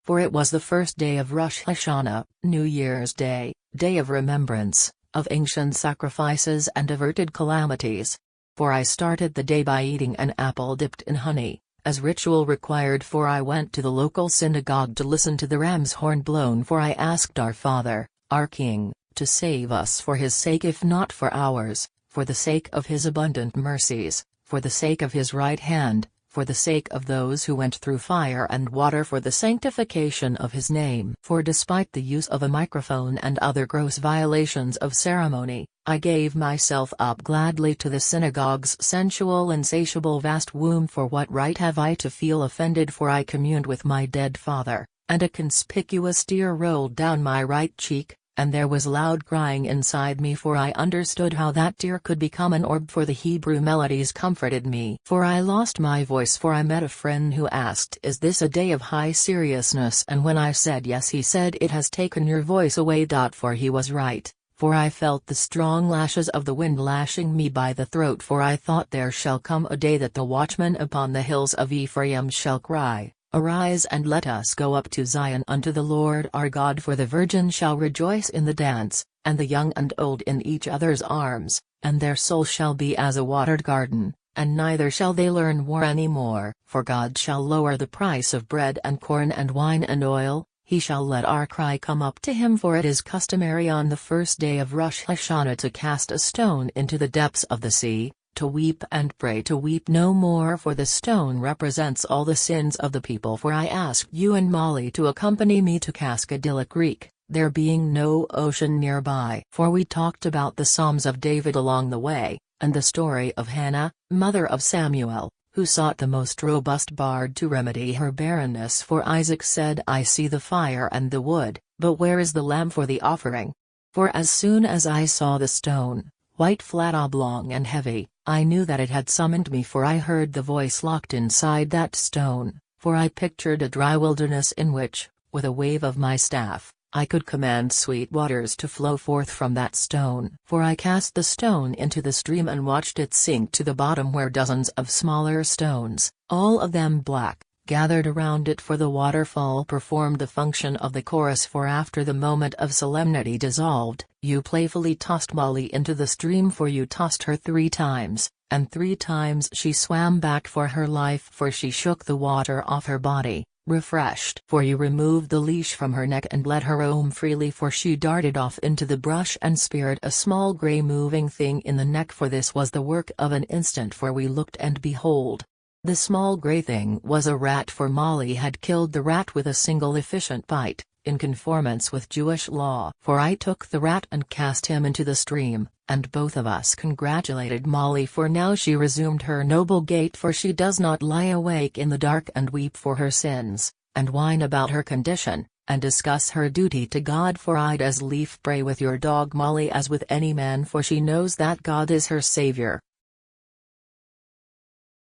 For it was the first day of Rosh Hashanah, New Year's Day, day of remembrance, of ancient sacrifices and averted calamities. For I started the day by eating an apple dipped in honey, as ritual required, for I went to the local synagogue to listen to the ram's horn blown, for I asked our Father, our King, to save us for his sake if not for ours, for the sake of his abundant mercies, for the sake of his right hand, for the sake of those who went through fire and water, for the sanctification of his name. For despite the use of a microphone and other gross violations of ceremony, I gave myself up gladly to the synagogue's sensual insatiable vast womb. For what right have I to feel offended? For I communed with my dead father, and a conspicuous tear rolled down my right cheek, and there was loud crying inside me, for I understood how that tear could become an orb, for the Hebrew melodies comforted me. For I lost my voice, for I met a friend who asked, "Is this a day of high seriousness?" And when I said yes, he said, "It has taken your voice away." For he was right, for I felt the strong lashes of the wind lashing me by the throat. For I thought, there shall come a day that the watchmen upon the hills of Ephraim shall cry, "Arise and let us go up to Zion unto the Lord our God." For the virgin shall rejoice in the dance, and the young and old in each other's arms, and their soul shall be as a watered garden, and neither shall they learn war any more. For God shall lower the price of bread and corn and wine and oil, he shall let our cry come up to him. For it is customary on the first day of Rosh Hashanah to cast a stone into the depths of the sea, to weep and pray to weep no more, for the stone represents all the sins of the people. For I asked you and Molly to accompany me to Cascadilla Creek, there being no ocean nearby. For we talked about the Psalms of David along the way, and the story of Hannah, mother of Samuel, who sought the most robust bard to remedy her barrenness. For Isaac said, "I see the fire and the wood, but where is the lamb for the offering?" For as soon as I saw the stone, white, flat, oblong and heavy, I knew that it had summoned me, for I heard the voice locked inside that stone. For I pictured a dry wilderness in which, with a wave of my staff, I could command sweet waters to flow forth from that stone. For I cast the stone into the stream and watched it sink to the bottom, where dozens of smaller stones, all of them black, gathered around it. For the waterfall performed the function of the chorus. For after the moment of solemnity dissolved, you playfully tossed Molly into the stream, for you tossed her 3 times, and 3 times she swam back for her life. For she shook the water off her body, refreshed. For you removed the leash from her neck and let her roam freely. For she darted off into the brush and speared a small gray moving thing in the neck. For this was the work of an instant, for we looked, and behold, the small gray thing was a rat. For Molly had killed the rat with a single efficient bite, in conformance with Jewish law. For I took the rat and cast him into the stream, and both of us congratulated Molly, for now she resumed her noble gait. For she does not lie awake in the dark and weep for her sins, and whine about her condition, and discuss her duty to God. For I'd as lief pray with your dog Molly as with any man, for she knows that God is her Savior,